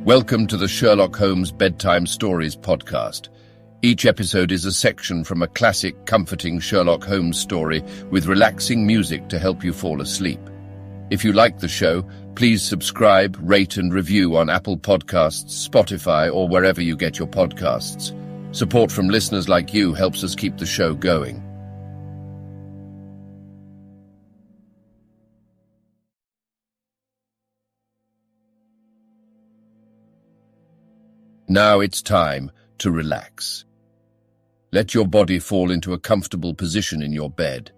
Welcome to the Sherlock Holmes Bedtime Stories podcast. Each episode is a section from a classic, comforting Sherlock Holmes story with relaxing music to help you fall asleep. If you like the show, please subscribe, rate and review on Apple Podcasts, Spotify, or wherever you get your podcasts. Support from listeners like you helps us keep the show going. Now it's time to relax. Let your body fall into a comfortable position in your bed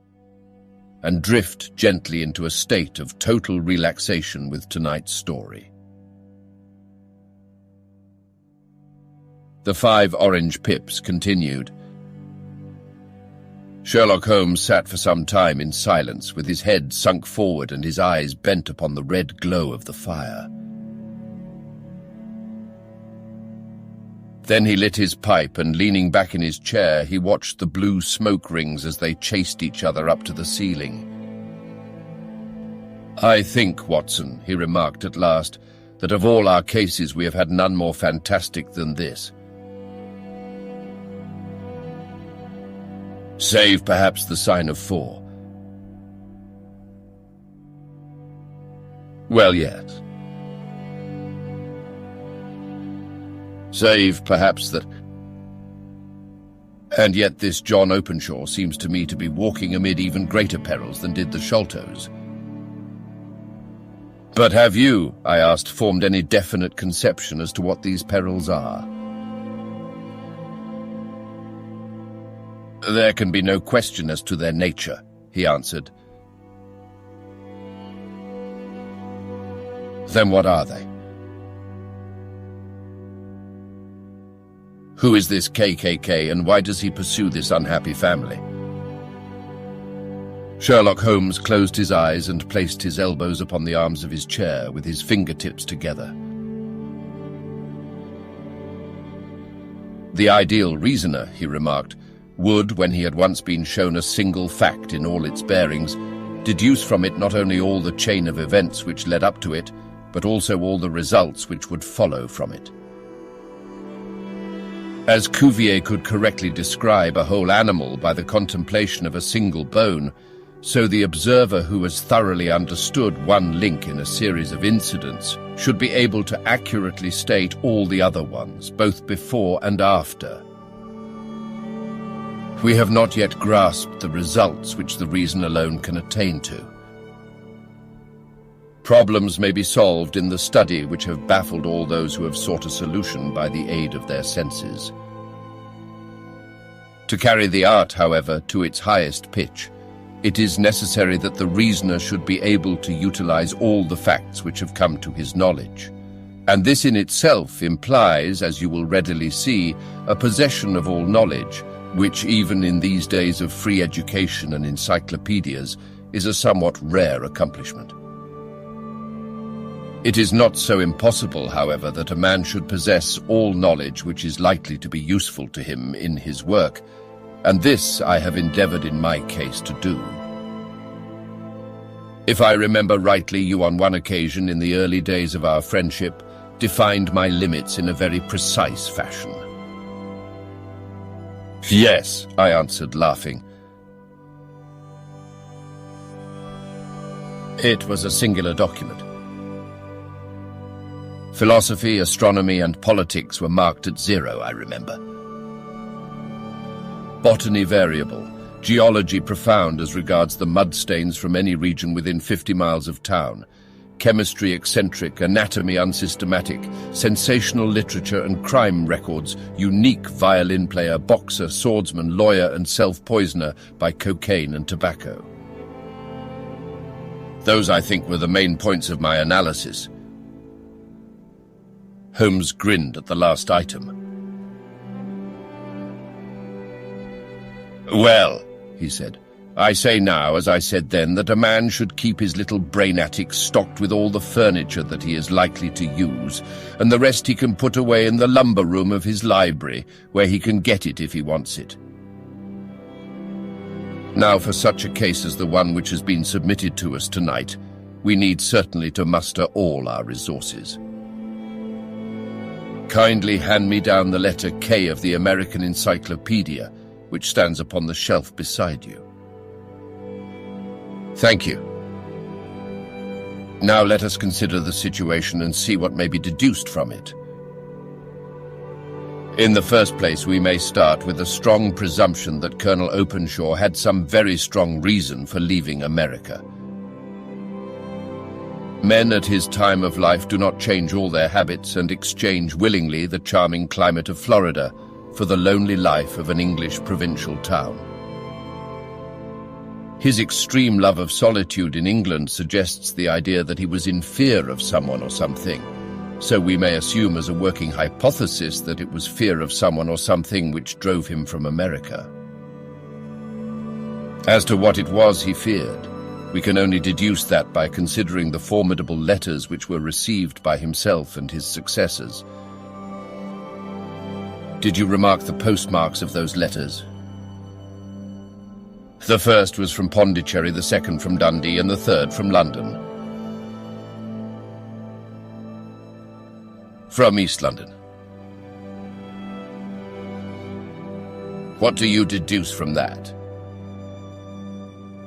and drift gently into a state of total relaxation with tonight's story. The 5 Orange Pips continued. Sherlock Holmes sat for some time in silence, with his head sunk forward and his eyes bent upon the red glow of the fire. Then he lit his pipe and, leaning back in his chair, he watched the blue smoke rings as they chased each other up to the ceiling. "I think, Watson," he remarked at last, "that of all our cases we have had none more fantastic than this. Save perhaps the sign of 4. Well, yes. Save, perhaps, that... And yet this John Openshaw seems to me to be walking amid even greater perils than did the Sholtos. But have you, I asked, formed any definite conception as to what these perils are? There can be no question as to their nature, he answered. Then what are they? Who is this KKK, and why does he pursue this unhappy family? Sherlock Holmes closed his eyes and placed his elbows upon the arms of his chair with his fingertips together. The ideal reasoner, he remarked, would, when he had once been shown a single fact in all its bearings, deduce from it not only all the chain of events which led up to it, but also all the results which would follow from it. As Cuvier could correctly describe a whole animal by the contemplation of a single bone, so the observer who has thoroughly understood one link in a series of incidents should be able to accurately state all the other ones, both before and after. We have not yet grasped the results which the reason alone can attain to. Problems may be solved in the study which have baffled all those who have sought a solution by the aid of their senses. To carry the art, however, to its highest pitch, it is necessary that the reasoner should be able to utilize all the facts which have come to his knowledge. And this in itself implies, as you will readily see, a possession of all knowledge, which even in these days of free education and encyclopedias is a somewhat rare accomplishment. It is not so impossible, however, that a man should possess all knowledge which is likely to be useful to him in his work, and this I have endeavored in my case to do. If I remember rightly, you on one occasion in the early days of our friendship defined my limits in a very precise fashion. Yes, I answered, laughing. It was a singular document. Philosophy, astronomy, and politics were marked at 0, I remember. Botany variable, geology profound as regards the mud stains from any region within 50 miles of town, chemistry eccentric, anatomy unsystematic, sensational literature and crime records, unique violin player, boxer, swordsman, lawyer, and self-poisoner by cocaine and tobacco. Those, I think, were the main points of my analysis. Holmes grinned at the last item. Well, he said, I say now, as I said then, that a man should keep his little brain attic stocked with all the furniture that he is likely to use, and the rest he can put away in the lumber room of his library, where he can get it if he wants it. Now, for such a case as the one which has been submitted to us tonight, we need certainly to muster all our resources. Kindly hand me down the letter K of the American Encyclopedia, which stands upon the shelf beside you. Thank you. Now let us consider the situation and see what may be deduced from it. In the first place, we may start with a strong presumption that Colonel Openshaw had some very strong reason for leaving America. Men at his time of life do not change all their habits and exchange willingly the charming climate of Florida for the lonely life of an English provincial town. His extreme love of solitude in England suggests the idea that he was in fear of someone or something, so we may assume as a working hypothesis that it was fear of someone or something which drove him from America. As to what it was he feared, we can only deduce that by considering the formidable letters which were received by himself and his successors. Did you remark the postmarks of those letters? The first was from Pondicherry, the second from Dundee, and the third from London. From East London. What do you deduce from that?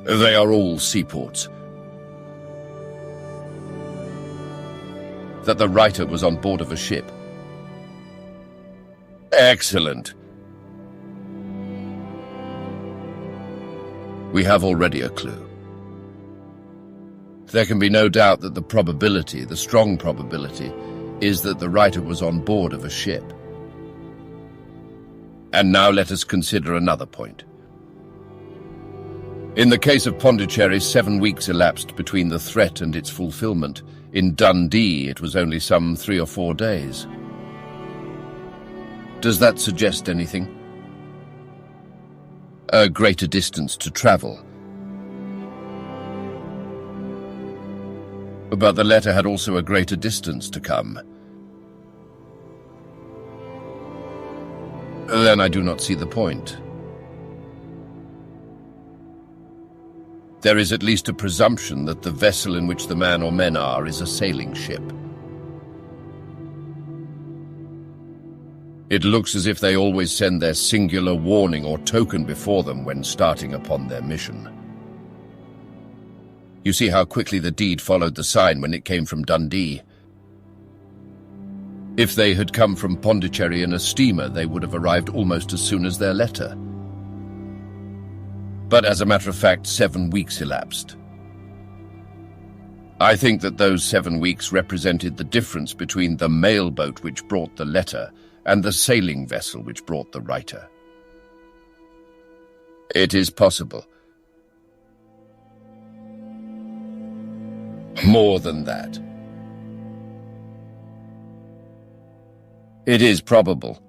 They are all seaports. That the writer was on board of a ship. Excellent. We have already a clue. There can be no doubt that the probability, the strong probability, is that the writer was on board of a ship. And now let us consider another point. In the case of Pondicherry, 7 weeks elapsed between the threat and its fulfillment. In Dundee, it was only some 3 or 4 days. Does that suggest anything? A greater distance to travel. But the letter had also a greater distance to come. Then I do not see the point. There is at least a presumption that the vessel in which the man or men are is a sailing ship. It looks as if they always send their singular warning or token before them when starting upon their mission. You see how quickly the deed followed the sign when it came from Dundee. If they had come from Pondicherry in a steamer, they would have arrived almost as soon as their letter. But as a matter of fact, 7 weeks elapsed. I think that those 7 weeks represented the difference between the mail boat which brought the letter and the sailing vessel which brought the writer. It is possible. More than that. It is probable.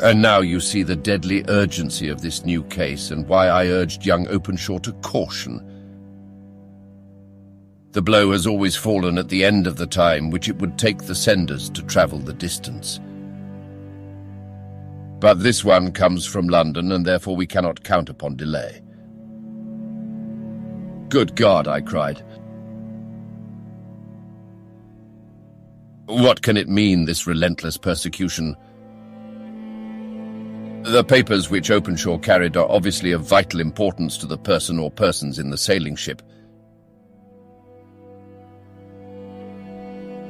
And now you see the deadly urgency of this new case and why I urged young Openshaw to caution. The blow has always fallen at the end of the time which it would take the senders to travel the distance. But this one comes from London, and therefore we cannot count upon delay. Good God, I cried. What can it mean, this relentless persecution? The papers which Openshaw carried are obviously of vital importance to the person or persons in the sailing ship.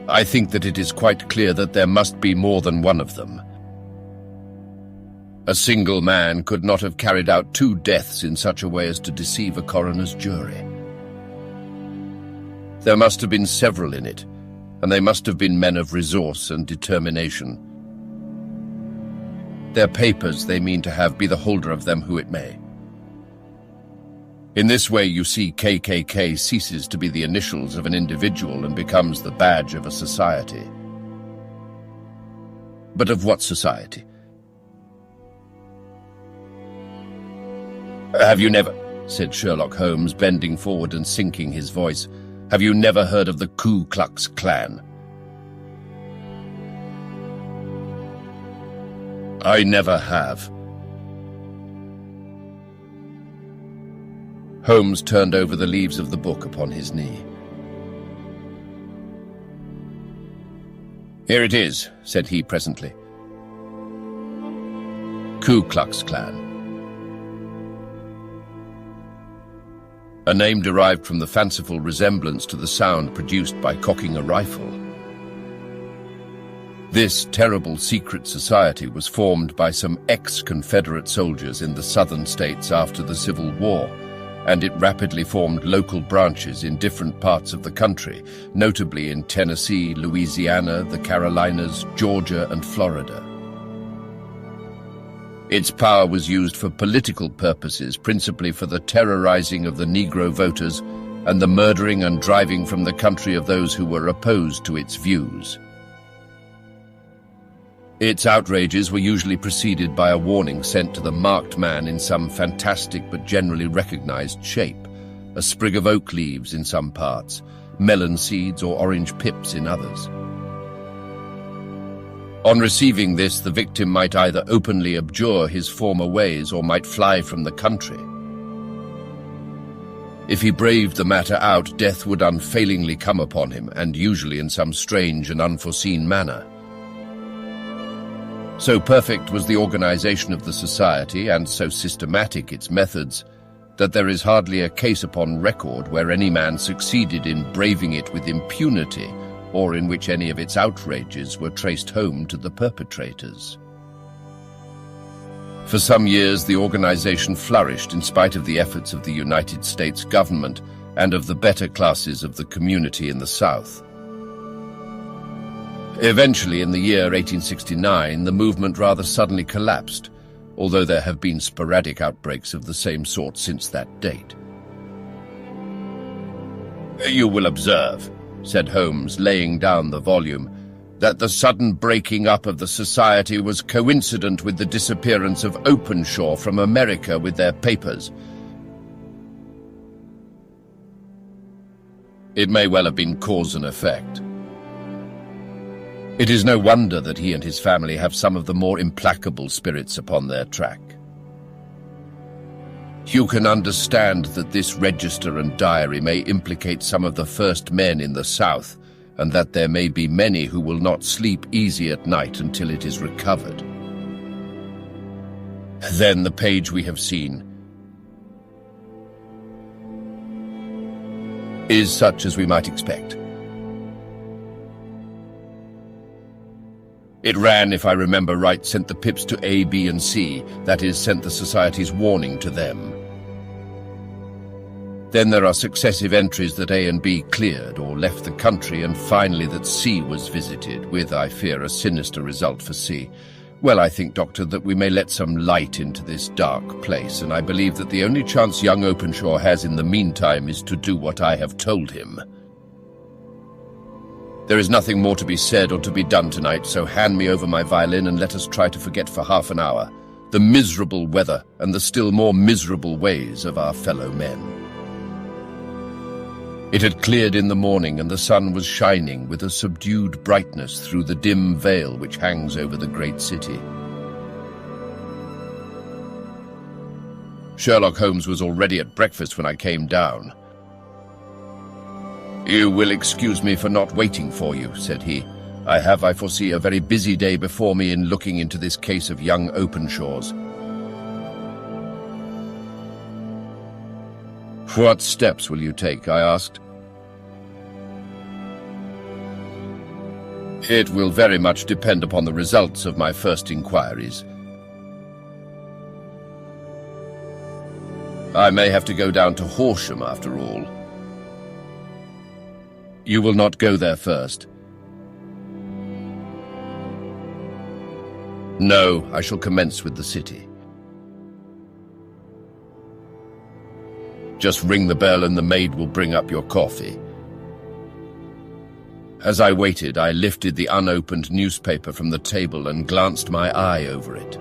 I think that it is quite clear that there must be more than one of them. A single man could not have carried out 2 deaths in such a way as to deceive a coroner's jury. There must have been several in it, and they must have been men of resource and determination. Their papers they mean to have, be the holder of them who it may. In this way, you see, KKK ceases to be the initials of an individual and becomes the badge of a society. But of what society? Have you never, said Sherlock Holmes, bending forward and sinking his voice, have you never heard of the Ku Klux Klan? I never have. Holmes turned over the leaves of the book upon his knee. "Here it is," said he presently. Ku Klux Klan. A name derived from the fanciful resemblance to the sound produced by cocking a rifle. This terrible secret society was formed by some ex-Confederate soldiers in the southern states after the Civil War, and it rapidly formed local branches in different parts of the country, notably in Tennessee, Louisiana, the Carolinas, Georgia, and Florida. Its power was used for political purposes, principally for the terrorizing of the Negro voters and the murdering and driving from the country of those who were opposed to its views. Its outrages were usually preceded by a warning sent to the marked man in some fantastic but generally recognized shape, a sprig of oak leaves in some parts, melon seeds or orange pips in others. On receiving this, the victim might either openly abjure his former ways or might fly from the country. If he braved the matter out, death would unfailingly come upon him, and usually in some strange and unforeseen manner. So perfect was the organization of the society, and so systematic its methods, that there is hardly a case upon record where any man succeeded in braving it with impunity, or in which any of its outrages were traced home to the perpetrators. For some years, the organization flourished in spite of the efforts of the United States government and of the better classes of the community in the South. Eventually, in the year 1869, the movement rather suddenly collapsed, although there have been sporadic outbreaks of the same sort since that date. "You will observe," said Holmes, laying down the volume, "that the sudden breaking up of the society was coincident with the disappearance of Openshaw from America with their papers. It may well have been cause and effect. It is no wonder that he and his family have some of the more implacable spirits upon their track. You can understand that this register and diary may implicate some of the first men in the South, and that there may be many who will not sleep easy at night until it is recovered. Then the page we have seen is such as we might expect. It ran, if I remember right, sent the pips to A, B, and C, that is, sent the Society's warning to them. Then there are successive entries that A and B cleared or left the country, and finally that C was visited, with, I fear, a sinister result for C. Well, I think, Doctor, that we may let some light into this dark place, and I believe that the only chance young Openshaw has in the meantime is to do what I have told him. There is nothing more to be said or to be done tonight, so hand me over my violin and let us try to forget for half an hour the miserable weather and the still more miserable ways of our fellow men. It had cleared in the morning, and the sun was shining with a subdued brightness through the dim veil which hangs over the great city. Sherlock Holmes was already at breakfast when I came down. "You will excuse me for not waiting for you," said he. "I have, I foresee, a very busy day before me in looking into this case of young Openshaw's." "What steps will you take?" I asked. "It will very much depend upon the results of my first inquiries. I may have to go down to Horsham after all." "You will not go there first?" "No, I shall commence with the city." "Just ring the bell and the maid will bring up your coffee." As I waited, I lifted the unopened newspaper from the table and glanced my eye over it.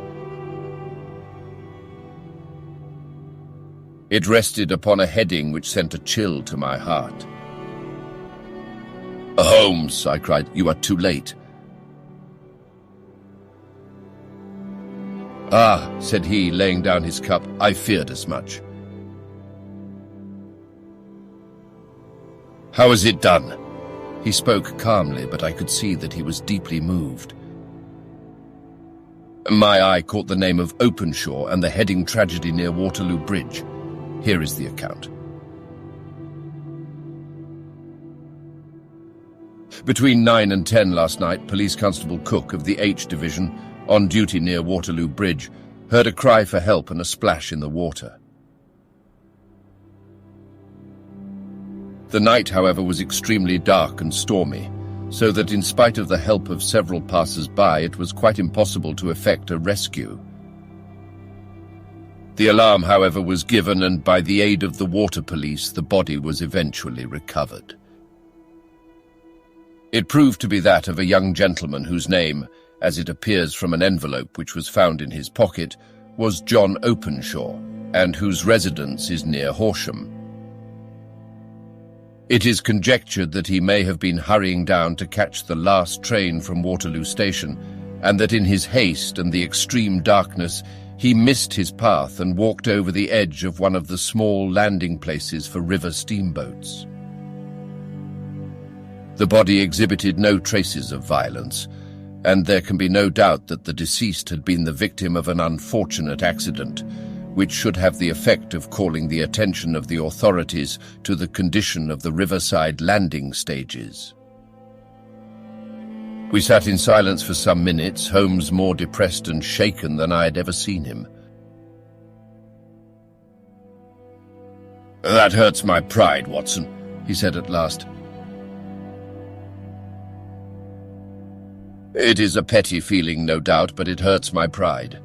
It rested upon a heading which sent a chill to my heart. "Holmes," I cried, "you are too late." "Ah," said he, laying down his cup, "I feared as much." "How is it done?" He spoke calmly, but I could see that he was deeply moved. My eye caught the name of Openshaw and the heading tragedy near Waterloo Bridge. Here is the account. Between 9 and 10 last night, Police Constable Cook of the H Division, on duty near Waterloo Bridge, heard a cry for help and a splash in the water. The night, however, was extremely dark and stormy, so that in spite of the help of several passers-by, it was quite impossible to effect a rescue. The alarm, however, was given, and by the aid of the water police, the body was eventually recovered. It proved to be that of a young gentleman whose name, as it appears from an envelope which was found in his pocket, was John Openshaw, and whose residence is near Horsham. It is conjectured that he may have been hurrying down to catch the last train from Waterloo Station, and that in his haste and the extreme darkness he missed his path and walked over the edge of one of the small landing places for river steamboats. The body exhibited no traces of violence, and there can be no doubt that the deceased had been the victim of an unfortunate accident, which should have the effect of calling the attention of the authorities to the condition of the riverside landing stages. We sat in silence for some minutes, Holmes more depressed and shaken than I had ever seen him. "That hurts my pride, Watson," he said at last. "It is a petty feeling, no doubt, but it hurts my pride.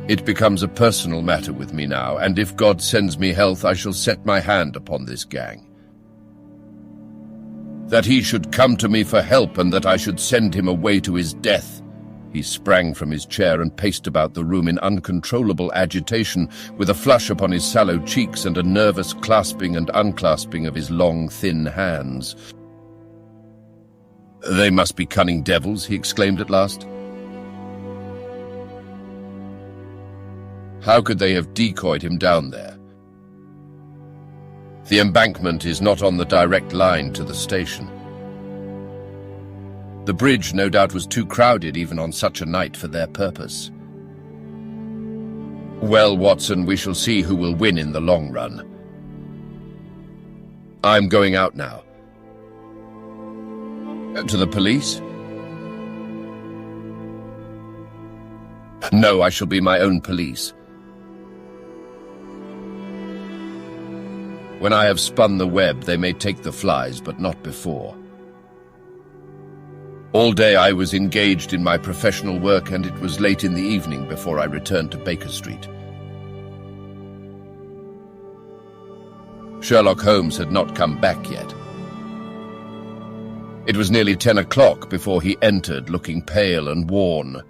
It becomes a personal matter with me now, and if God sends me health, I shall set my hand upon this gang. That he should come to me for help and that I should send him away to his death." He sprang from his chair and paced about the room in uncontrollable agitation, with a flush upon his sallow cheeks and a nervous clasping and unclasping of his long, thin hands. "They must be cunning devils," he exclaimed at last. "How could they have decoyed him down there? The embankment is not on the direct line to the station. The bridge, no doubt, was too crowded even on such a night for their purpose. Well, Watson, we shall see who will win in the long run. I'm going out now." "To the police?" "No, I shall be my own police. When I have spun the web, they may take the flies, but not before. All day I was engaged in my professional work, and it was late in the evening before I returned to Baker Street." Sherlock Holmes had not come back yet. It was nearly 10 o'clock before he entered, looking pale and worn.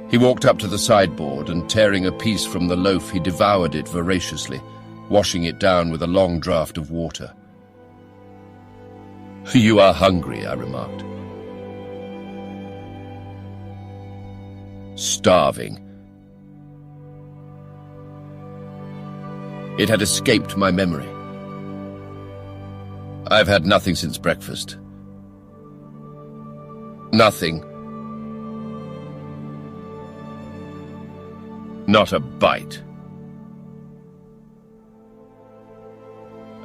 He walked up to the sideboard, and tearing a piece from the loaf, he devoured it voraciously, washing it down with a long draught of water. "You are hungry," I remarked. "Starving." It had escaped my memory. "I've had nothing since breakfast." "Nothing?" "Not a bite."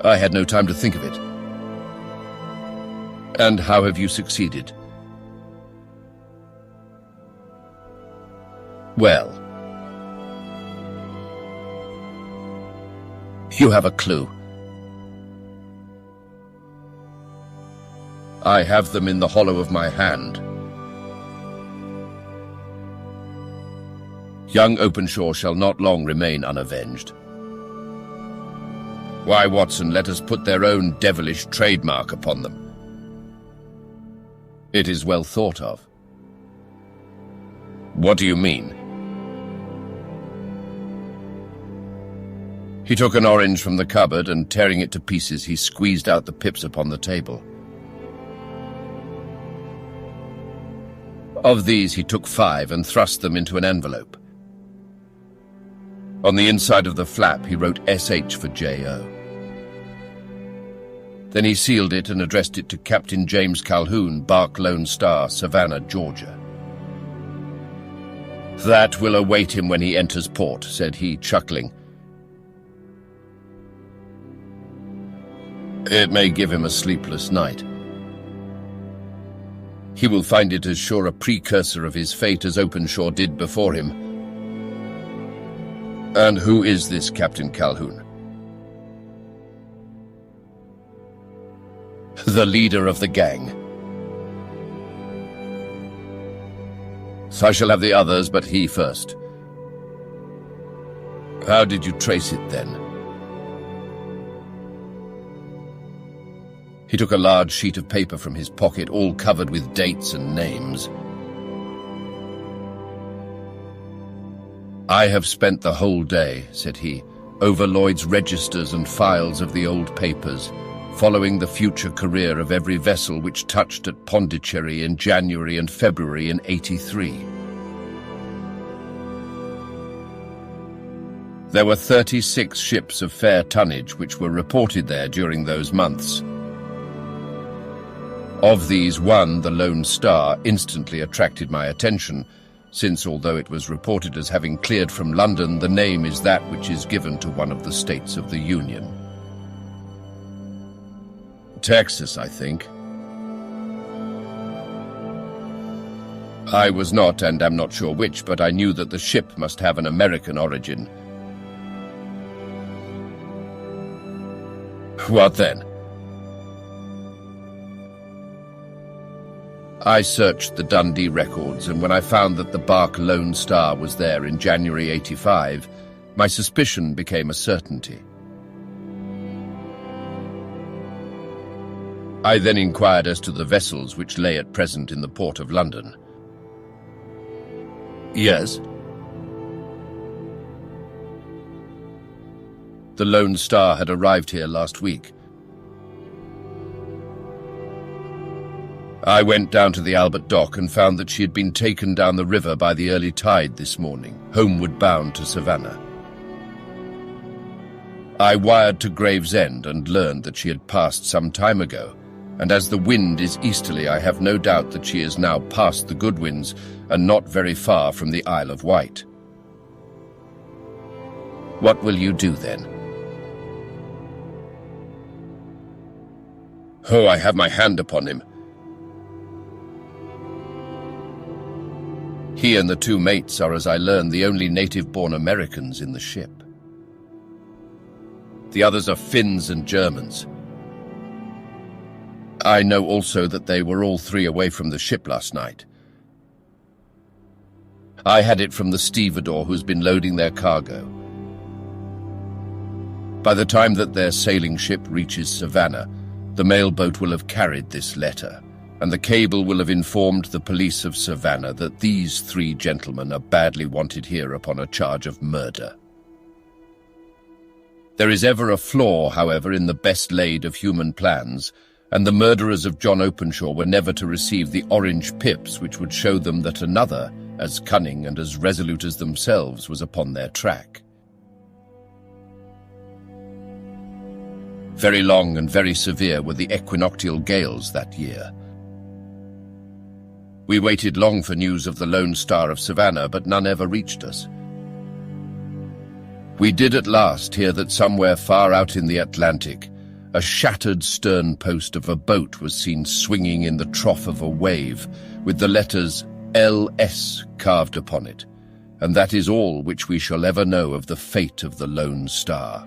"I had no time to think of it." "And how have you succeeded?" "Well, you have a clue." "I have them in the hollow of my hand." "Young Openshaw shall not long remain unavenged." "Why, Watson, let us put their own devilish trademark upon them." "It is well thought of." "What do you mean?" He took an orange from the cupboard, and tearing it to pieces, he squeezed out the pips upon the table. Of these he took 5 and thrust them into an envelope. On the inside of the flap he wrote SH for J.O. Then he sealed it and addressed it to Captain James Calhoun, Bark Lone Star, Savannah, Georgia. "That will await him when he enters port," said he, chuckling. "It may give him a sleepless night. He will find it as sure a precursor of his fate as Openshaw did before him." "And who is this Captain Calhoun?" "The leader of the gang. So I shall have the others, but he first." "How did you trace it, then?" He took a large sheet of paper from his pocket, all covered with dates and names. "I have spent the whole day," said he, "over Lloyd's registers and files of the old papers, following the future career of every vessel which touched at Pondicherry in January and February in '83. There were 36 ships of fair tonnage which were reported there during those months. Of these, one, the Lone Star, instantly attracted my attention, since, although it was reported as having cleared from London, the name is that which is given to one of the states of the Union. Texas, I think. I was not, and am not sure which, but I knew that the ship must have an American origin. What then? I searched the Dundee records, and when I found that the bark Lone Star was there in January '85, my suspicion became a certainty. I then inquired as to the vessels which lay at present in the port of London. Yes. The Lone Star had arrived here last week. I went down to the Albert Dock and found that she had been taken down the river by the early tide this morning, homeward bound to Savannah. I wired to Gravesend and learned that she had passed some time ago, and as the wind is easterly, I have no doubt that she is now past the Goodwins and not very far from the Isle of Wight. What will you do then? Oh, I have my hand upon him. He and the two mates are, as I learned, the only native-born Americans in the ship. The others are Finns and Germans. I know also that they were all three away from the ship last night. I had it from the stevedore who's been loading their cargo. By the time that their sailing ship reaches Savannah, the mailboat will have carried this letter, and the cable will have informed the police of Savannah that these three gentlemen are badly wanted here upon a charge of murder. There is ever a flaw, however, in the best laid of human plans, and the murderers of John Openshaw were never to receive the orange pips which would show them that another, as cunning and as resolute as themselves, was upon their track. Very long and very severe were the equinoctial gales that year. We waited long for news of the Lone Star of Savannah, but none ever reached us. We did at last hear that somewhere far out in the Atlantic, a shattered stern post of a boat was seen swinging in the trough of a wave, with the letters LS carved upon it, and that is all which we shall ever know of the fate of the Lone Star.